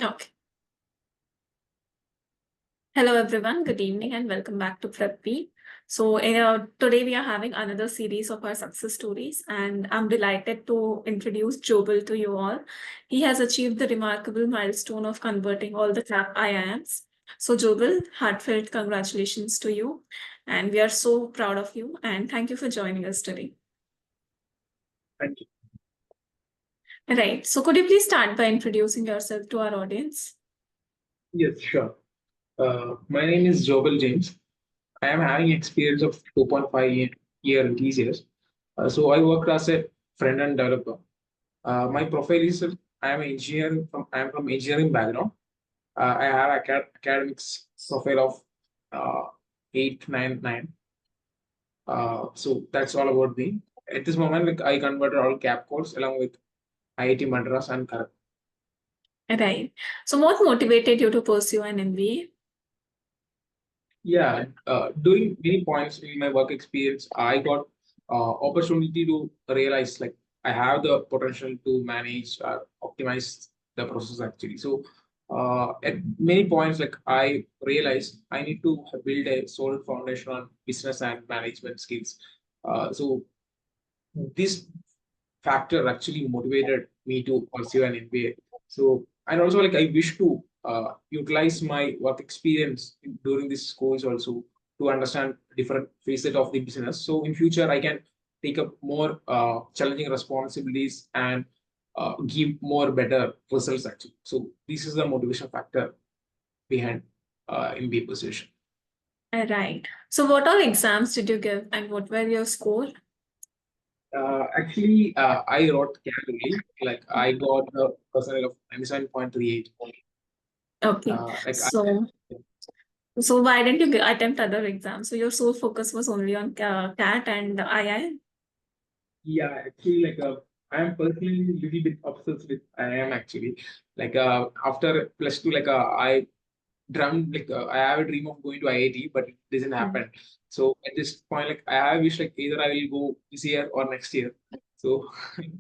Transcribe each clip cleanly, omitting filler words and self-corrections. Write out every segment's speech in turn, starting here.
Okay. Hello, everyone. Good evening and welcome back to PrepBee. So, today we are having another series of our success stories, and I'm delighted to introduce Jobal to you all. He has achieved the remarkable milestone of converting all the top IIMs. So, Jobal, heartfelt congratulations to you, and we are so proud of you. And thank you for joining us today. Thank you. Right. So, could you please start by introducing yourself to our audience? Yes, sure. My name is Jobal James. I am having experience of 2.5 year in TCS. So I worked as a front-end developer. My profile is I am an engineer I am from engineering background. I have academics profile of 899. So that's all about me. At this moment, like I converted all CAP course along with IIT Madras and Kharagpur. Right. So, what motivated you to pursue an MBA? Yeah, during many points in my work experience, I got opportunity to realize like I have the potential to manage or optimize the process actually. So at many points, like I realized I need to build a solid foundation on business and management skills. So this factor actually motivated me to pursue an MBA. So, and also like I wish to utilize my work experience during this course also to understand different facet of the business. So in future, I can take up more challenging responsibilities and give more better results actually. So this is the motivation factor behind MBA position. Right. So, what all exams did you give and what were your score? Actually, I wrote carefully. Like I got a percentile of 97.38. Okay. Like I, So why didn't you attempt other exams? So your sole focus was only on CAT and II? yeah, actually, like I am personally a little bit obsessed with IIM actually. Like after plus two, like I dreamt like I have a dream of going to IIT, but it doesn't happen. So at this point, like I wish like either I will go this year or next year. So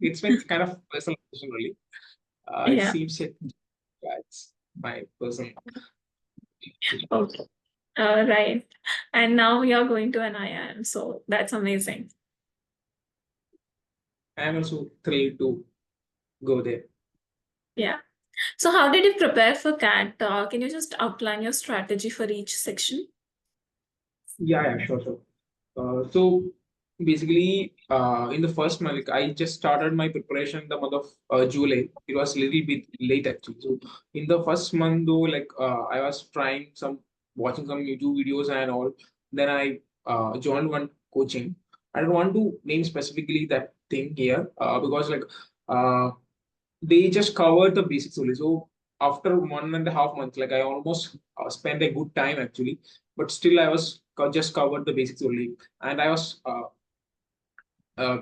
it's my kind of personal decision only. It Yeah. seems like yeah, it's my personal decision. Okay. Right. And now we are going to an IIM. So that's amazing. I am also thrilled to go there. Yeah. So how did you prepare for CAT? Can you just outline your strategy for each section? Yeah, sure, sure. So basically, in the first month, like, I just started my preparation the month of July. It was a little bit late actually. So in the first month, though, like I was trying watching some YouTube videos and all. Then I joined one coaching. I don't want to name specifically that thing here because like uh, they just covered the basics only. So after 1.5 months, like I almost spent a good time actually, but still I was just covered the basics only, and I was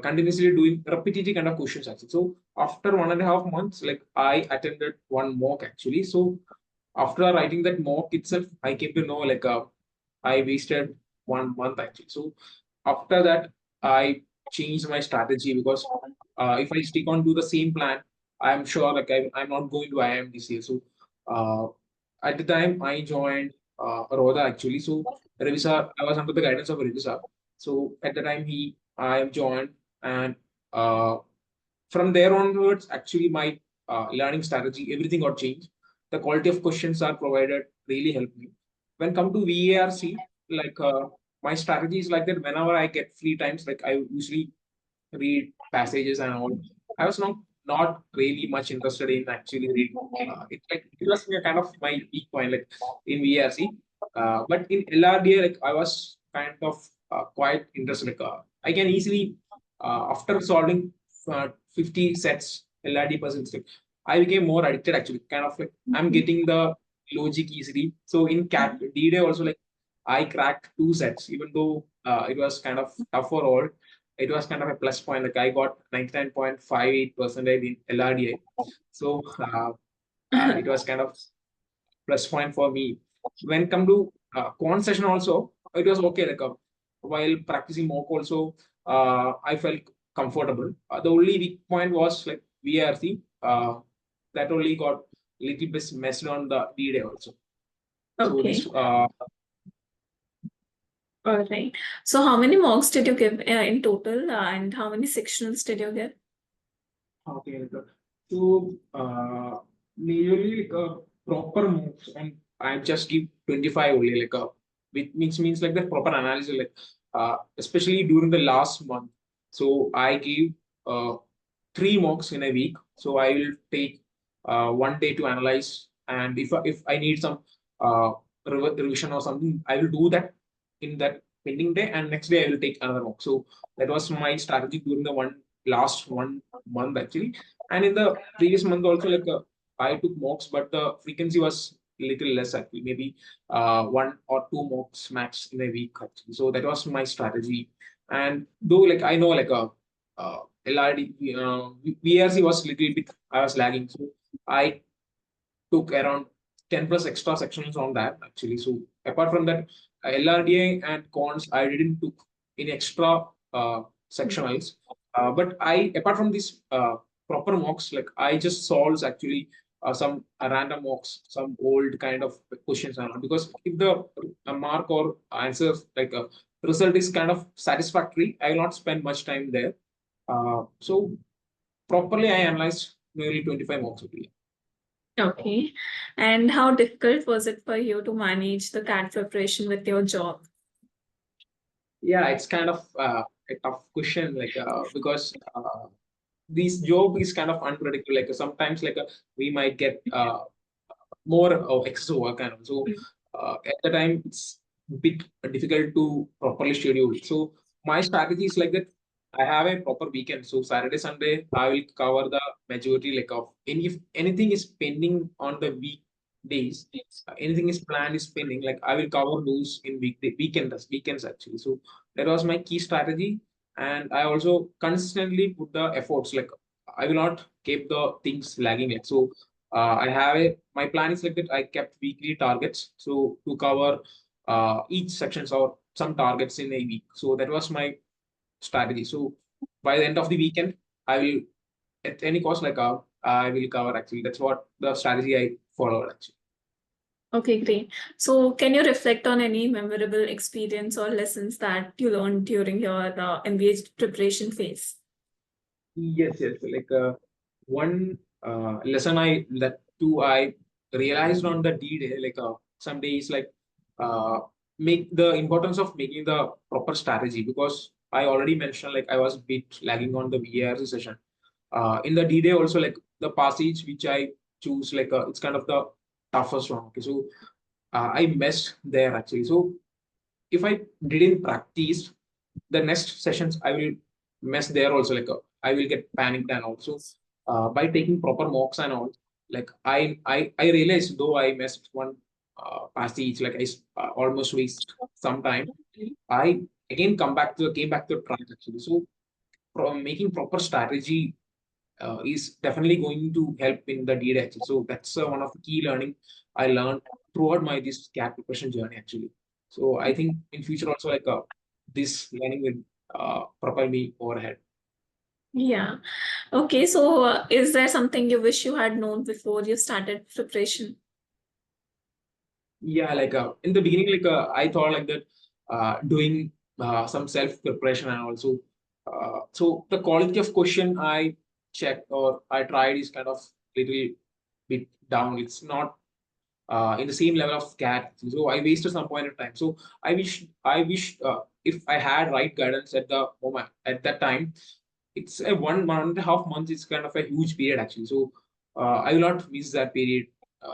continuously doing repetitive kind of questions actually. So after 1.5 months, like I attended one mock actually. So after writing that mock itself, I came to know like I wasted 1 month actually. So after that, I changed my strategy because if I stick on to the same plan, I'm sure like I'm not going to IIM this year. So uh, at the time I joined Roda actually. So Revisa, I was under the guidance of Revisa. So at the time I joined, and uh, from there onwards, actually my learning strategy, everything got changed. The quality of questions are provided really helped me. When come to VARC, like my strategy is like that. Whenever I get free times, like I usually read passages and all. I was not really much interested in actually reading. It was kind of my weak point, like in VRC. But in LRDA, like I was kind of quite interested. Like, I can easily after solving 50 sets LRD percent, like, I became more addicted actually. Kind of like I'm getting the logic easily. So in CAT D-Day also, like I cracked 2 sets, even though it was kind of tough for all. It was kind of a plus point. Like I got 99.58% in LRDA. So it was kind of plus point for me. When come to quant session also, it was okay. Like while practicing mock also, I felt comfortable. The only weak point was like VRC. That only got little bit messed on the D-Day also. So Okay. this All right. So how many mocks did you give in total, and how many sectionals did you give? okay. So nearly like a proper moves, and I just give 25 only, like a which means like the proper analysis, like especially during the last month. So I give 3 mocks in a week. So I will take 1 day to analyze, and if I need some revision or something, I will do that in that pending day, and next day I will take another mock. So that was my strategy during the last 1 month actually. And in the previous month also, like I took mocks, but the frequency was little less actually, maybe 1 or 2 mocks max in a week actually. So that was my strategy. And though like I know like LRD, VRC was little bit, I was lagging. So I took around 10 plus extra sections on that actually. So apart from that, LRDA and cons, I didn't took any extra sectionals. But I, apart from these proper mocks, like I just solves actually some random mocks, some old kind of questions and all. Because if the mark or answer like a result is kind of satisfactory, I will not spend much time there. So properly, I analyzed nearly 25 mocks. Okay. And how difficult was it for you to manage the CAT preparation with your job? Yeah, it's kind of a tough question, like because this job is kind of unpredictable. Like sometimes, like we might get more extra work, and so at the time it's a bit difficult to properly schedule. So my strategy is like that. I have a proper weekend, so Saturday, Sunday, I will cover the majority like of any if anything is pending on the weekdays, anything is planned is pending, like I will cover those in weekends actually. So that was my key strategy, and I also consistently put the efforts. Like I will not keep the things lagging. Like so, I have my plan is like that. I kept weekly targets so to cover each sections or some targets in a week. So that was my strategy. So by the end of the weekend, I will at any cost like I will cover actually. That's what the strategy I followed actually. Okay, great. So can you reflect on any memorable experience or lessons that you learned during your MBA preparation phase? Yes. Like one lesson I realized on the D-Day, like some days like make the importance of making the proper strategy, because I already mentioned like I was a bit lagging on the VRC session. In the D-Day also, like the passage which I choose, like it's kind of the toughest one. Okay, so I messed there actually. So if I didn't practice the next sessions, I will mess there also. Like I will get panicked, and also by taking proper mocks and all, like I realized though I messed one passage, like I almost waste some time. I again came back to track actually. So making proper strategy is definitely going to help in the D actually. So that's one of the key learning I learned throughout my this CAT preparation journey actually. So I think in future also like this learning will propel me overhead. Yeah. Okay. So is there something you wish you had known before you started preparation? Yeah, like in the beginning, like I thought like that doing some self preparation, and also so the quality of question I checked or I tried is kind of little bit down. It's not in the same level of cat. So I wasted some point of time. So I wish if I had right guidance at the moment at that time, it's a 1.5 months. It's kind of a huge period actually. So I will not miss that period.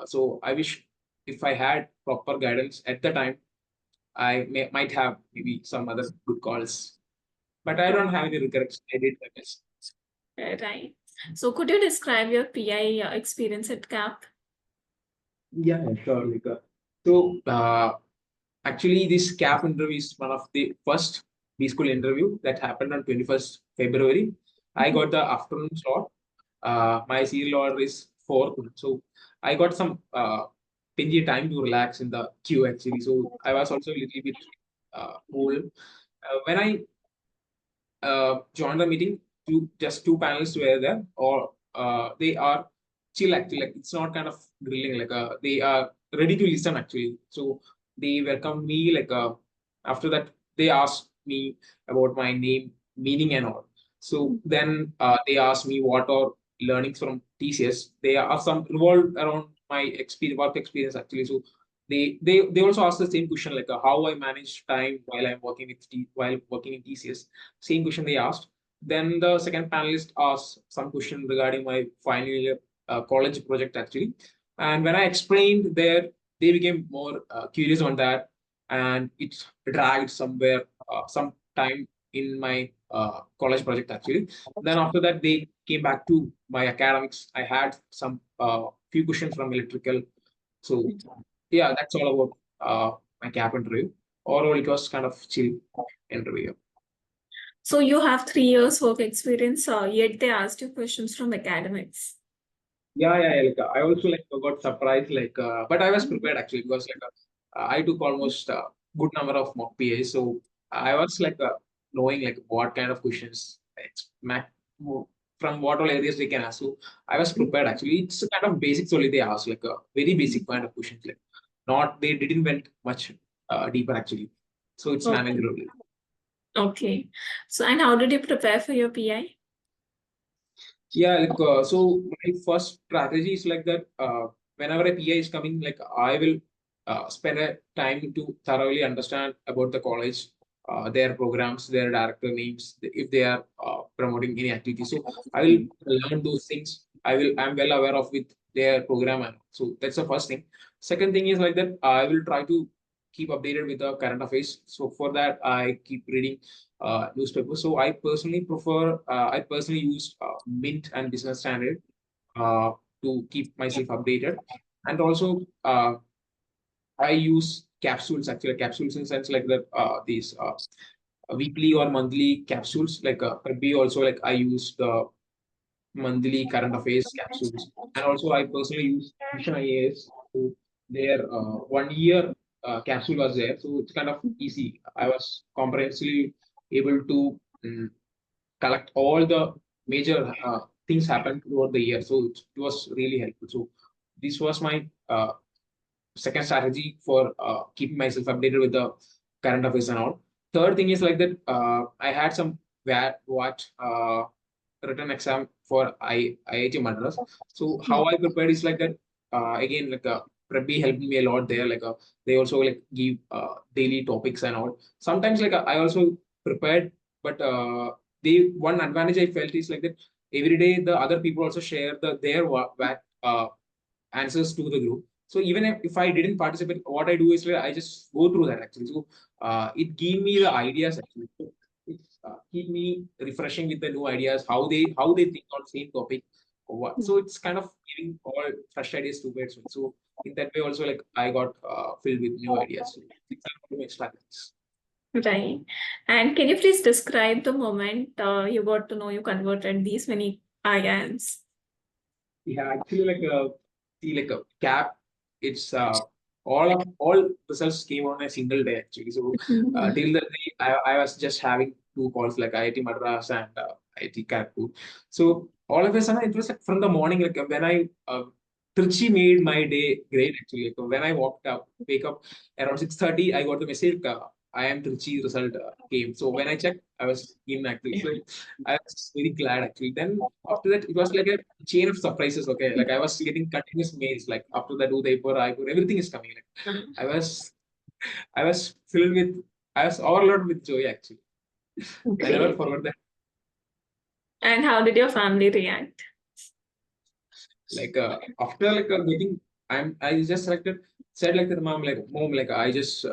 So I wish if I had proper guidance at the time, might have maybe some other good calls. But I don't have any regrets. I did my best. Right. So could you describe your PI experience at CAP? Yeah, sure. Like, so actually, this CAP interview is one of the first B school interview that happened on 21st February. I got the afternoon slot. My serial order is 4th. So I got some pingy time to relax in the queue actually. So I was also a little bit cool. When I joined the meeting, just two panelists were there, or they are chill actually. Like it's not kind of grilling. Like they are ready to listen actually. So they welcome me. Like after that, they asked me about my name, meaning and all. So then they asked me what are learnings from TCS. They are some revolved around my experience, work experience actually. So they also asked the same question like how I manage time while I'm working with while working in TCS. Same question they asked. Then the second panelist asked some question regarding my final year college project actually. And when I explained there, they became more curious on that, and it dragged somewhere some time in my college project actually. Then after that, they came back to my academics. I had some few questions from electrical. So yeah, that's all about my CAP interview. Overall, it was kind of chill interview. So you have 3 years work experience, yet they asked you questions from academics. Yeah. Like, I also like got surprised, like, but I was prepared actually because like I took almost a good number of mock PAs, so I was like knowing like what kind of questions from what all areas they can ask. So I was prepared actually. It's a kind of basics only they ask, like a very basic kind of questions, like not they didn't went much deeper actually. So it's Okay. manageable. Okay. So, and how did you prepare for your PI? Yeah, like so my first strategy is like that. Whenever a PI is coming, like I will spend a time to thoroughly understand about the college, their programs, their director names, if they are promoting any activity. So I will learn those things. I'm well aware of with their program, and so that's the first thing. Second thing is like that I will try to keep updated with the current affairs. So for that, I keep reading newspapers. So I personally use Mint and Business Standard to keep myself updated. And also, I use capsules actually, capsules in the sense like that these weekly or monthly capsules. Like PrepBee also, like I use the monthly current affairs capsules. And also, I personally use Mission IAS. So their 1 year capsule was there. So it's kind of easy. I was comprehensively able to collect all the major things happened throughout the year. So it was really helpful. So this was my second strategy for keeping myself updated with the current affairs and all. Third thing is like that I had some what written exam for IIT Madras. So how I prepared is like that again like PrepBee helped me a lot there. Like they also like give daily topics and all. Sometimes like I also prepared, but they one advantage I felt is like that every day the other people also share their answers to the group. So even if I didn't participate, what I do is like, I just go through that actually. So it gave me the ideas actually. So it's keep me refreshing with the new ideas, how they think on same topic or what. So it's kind of giving all fresh ideas to it. So in that way also like I got filled with new ideas. So it's kind of extra things. Right. And can you please describe the moment you got to know you converted these many IIMs? Yeah, actually, like see, like a cap, it's all results came on a single day actually. So Mhm. till the day, I was just having two calls like IIT Madras and IIT Kharagpur. So all of a sudden, it was like from the morning, like when I Trichy made my day great actually. Like, when I wake up around 6:30, I got the message. I am Trichy result came. So when I checked, I was in actually. So I was very glad actually. Then after that, it was like a chain of surprises. Okay, like I was getting continuous mails. Like after that, Udaipur, Raipur, everything is coming. Like I was filled with, I was overloaded with joy actually. I never Great. forgot that. And how did your family react? Like after like getting, I just selected, said like the mom, like I just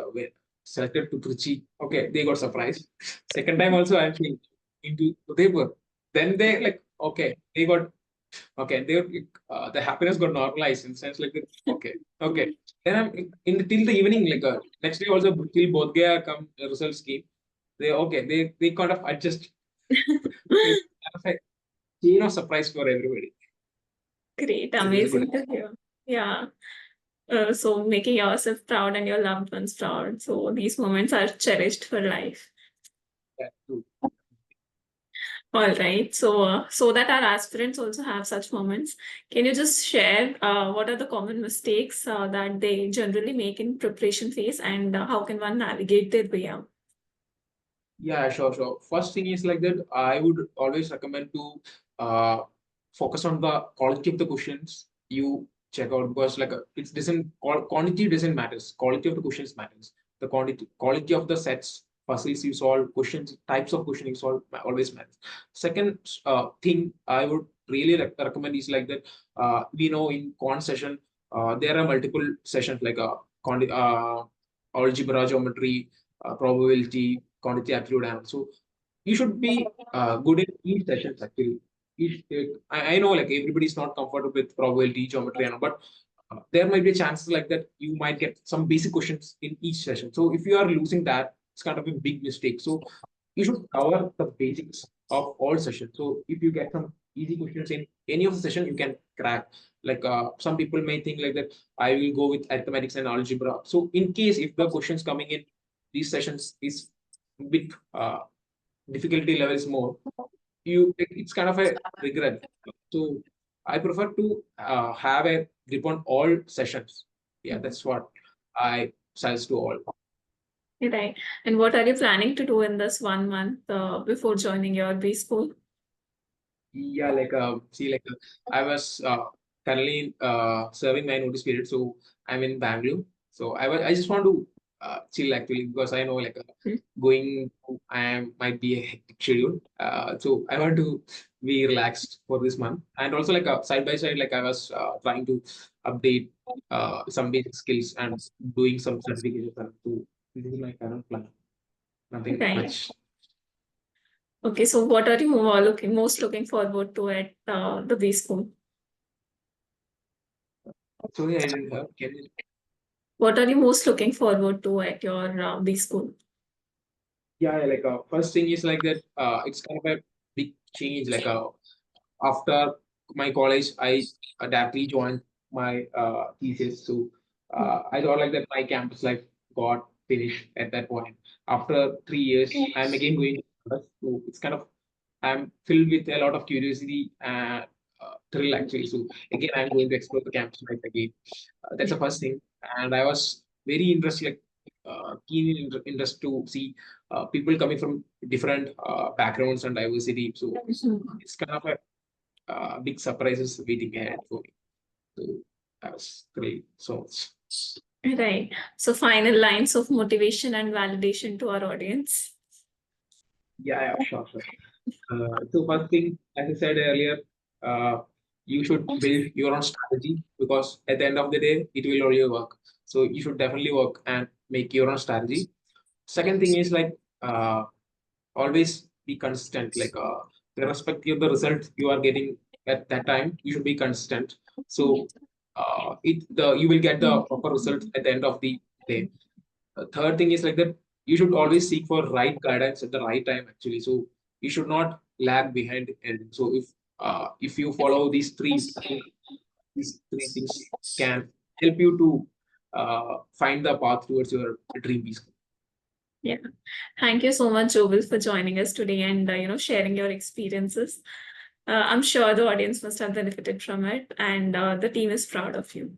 selected to Trichy. Okay, they got surprised. Second time also, I'm feeling into Udaipur. Then they like okay, they got okay, they the happiness got normalized in the sense like that, okay, okay. Then I'm till the evening, like next day also till both Gaya come results came. They okay, they kind of adjust. It's kind of a chain of surprise for everybody. Great, It was good. amazing to hear. Yeah. So making yourself proud and your loved ones proud. So these moments are cherished for life. Yeah, too. All right. So that our aspirants also have such moments, can you just share what are the common mistakes that they generally make in preparation phase, and how can one navigate their way out? Yeah, sure, sure. First thing is like that, I would always recommend to uh, focus on the quality of the questions you check out, because like it doesn't quantity doesn't matters. Quality of the questions matters. The quality of the sets, puzzles you solve, questions, types of question you solve always matters. Second thing I would really recommend is like that. We know in quant session there are multiple sessions like algebra, geometry, probability, quantity aptitude, and so you should be good in each sessions actually. I know like everybody's not comfortable with probability, geometry, and all, but there might be chances like that you might get some basic questions in each session. So if you are losing that, it's kind of a big mistake. So you should cover the basics of all sessions. So if you get some easy questions in any of the session, you can crack. Like some people may think like that I will go with arithmetics and algebra. So in case if the questions coming in these sessions is bit difficulty level is more, it's kind of a regret. So I prefer to have a grip on all sessions. Yeah, that's what I suggest to all. Right. And what are you planning to do in this 1 month before joining your B school? Yeah, like see, like I was currently serving my notice period, so I'm in Bangalore. So I just want to chill actually, because I know like going I might be a hectic schedule. So I want to be relaxed for this month, and also like side by side, like I was trying to update some basic skills and doing some certifications. And so this is my current plan. Nothing Right. much. Okay, so what are you most looking forward to at the B school? Sorry, I didn't have. Can you? What are you most looking forward to at your B school? Yeah, like first thing is like that. It's kind of a big change. Like after my college, I adaptedly joined my thesis. So I thought like that my campus life got finished at that point. After 3 years, I'm again going to campus. So it's kind of I'm filled with a lot of curiosity and thrill actually. So again, I'm going to explore the campus life again. That's the first thing. And I was very interested, like keen interest to see people coming from different backgrounds and diversity. So it's kind of a big surprises waiting ahead for me. So that was great. So much. Right. So final lines of motivation and validation to our audience. Yeah, yeah, sure, sure. So first thing, as I said earlier, uh, you should build your own strategy, because at the end of the day, it will only work. So you should definitely work and make your own strategy. Second thing is like always be consistent. Like irrespective of the result you are getting at that time, you should be consistent. So you will get the proper result at the end of the day. Third thing is like that you should always seek for right guidance at the right time actually. So you should not lag behind. And so if you follow these three, I think these three things can help you to find the path towards your dream peace. Yeah. Thank you so much, Jobal, for joining us today and sharing your experiences. I'm sure the audience must have benefited from it, and the team is proud of you.